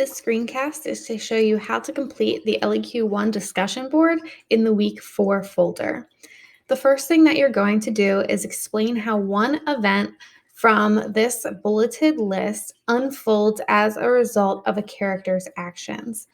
This screencast is to show you how to complete the LEQ1 discussion board in the Week 4 folder. The first thing that you're going to do is explain how one event from this bulleted list unfolds as a result of a character's actions.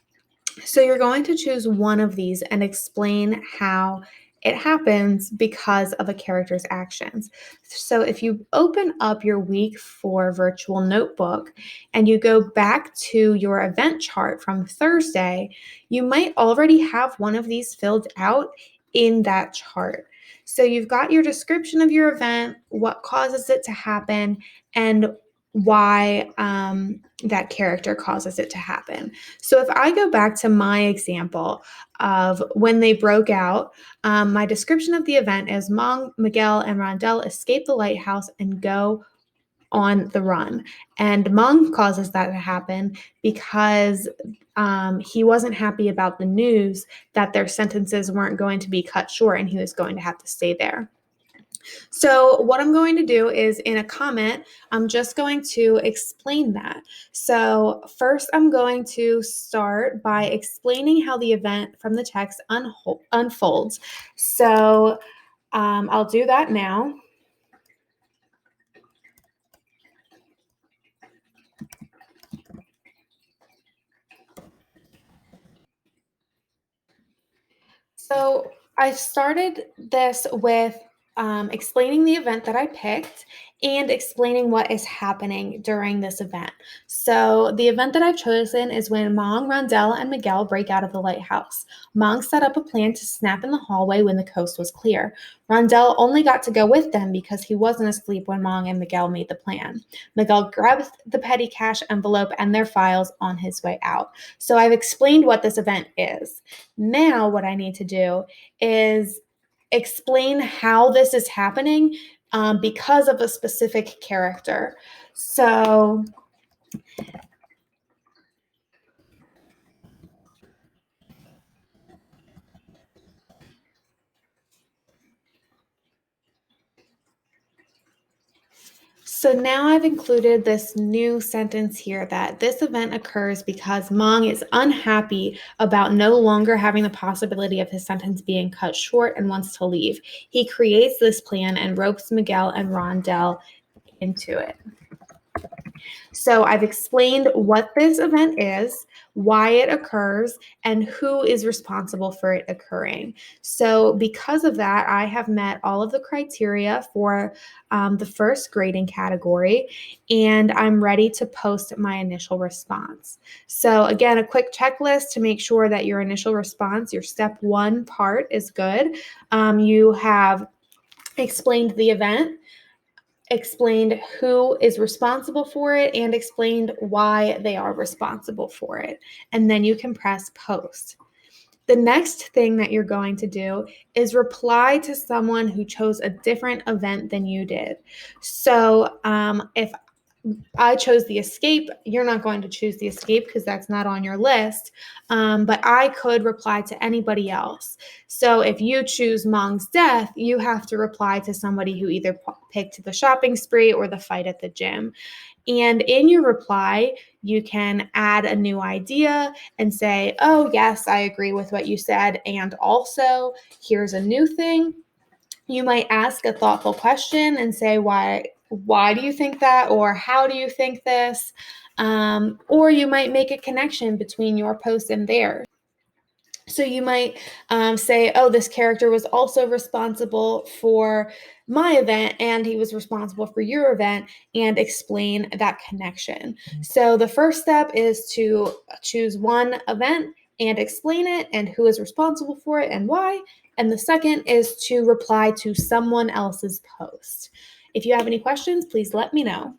So you're going to choose one of these and explain how it happens because of a character's actions. So if you open up your Week 4 virtual notebook and you go back to your event chart from Thursday, you might already have one of these filled out in that chart. So you've got your description of your event, what causes it to happen, and why that character causes it to happen. So if I go back to my example of when they broke out, my description of the event is Mong, Miguel, and Rondell escape the lighthouse and go on the run. And Mong causes that to happen because he wasn't happy about the news that their sentences weren't going to be cut short and he was going to have to stay there. So what I'm going to do is in a comment, I'm just going to explain that. So first I'm going to start by explaining how the event from the text unfolds. So I'll do that now. So I started this with explaining the event that I picked and explaining what is happening during this event. So the event that I've chosen is when Mong, Rondell, and Miguel break out of the lighthouse. Mong set up a plan to snap in the hallway when the coast was clear. Rondell only got to go with them because he wasn't asleep when Mong and Miguel made the plan. Miguel grabbed the petty cash envelope and their files on his way out. So I've explained what this event is. Now what I need to do is explain how this is happening because of a specific character. So now I've included this new sentence here that this event occurs because Mong is unhappy about no longer having the possibility of his sentence being cut short and wants to leave. He creates this plan and ropes Miguel and Rondell into it. So I've explained what this event is, why it occurs, and who is responsible for it occurring. So because of that, I have met all of the criteria for the first grading category, and I'm ready to post my initial response. So again, a quick checklist to make sure that your initial response, your step 1 part is good. You have explained the event, explained who is responsible for it, and explained why they are responsible for it. And then you can press post. The next thing that you're going to do is reply to someone who chose a different event than you did. So if I chose the escape, you're not going to choose the escape because that's not on your list, but I could reply to anybody else. So if you choose Mong's death, you have to reply to somebody who either picked the shopping spree or the fight at the gym. And in your reply, you can add a new idea and say, oh, yes, I agree with what you said. And also, here's a new thing. You might ask a thoughtful question and say, why do you think that? Or how do you think this? Or you might make a connection between your post and theirs. So you might say, oh, this character was also responsible for my event and he was responsible for your event, and explain that connection. So the first step is to choose one event and explain it and who is responsible for it and why. And the second is to reply to someone else's post. If you have any questions, please let me know.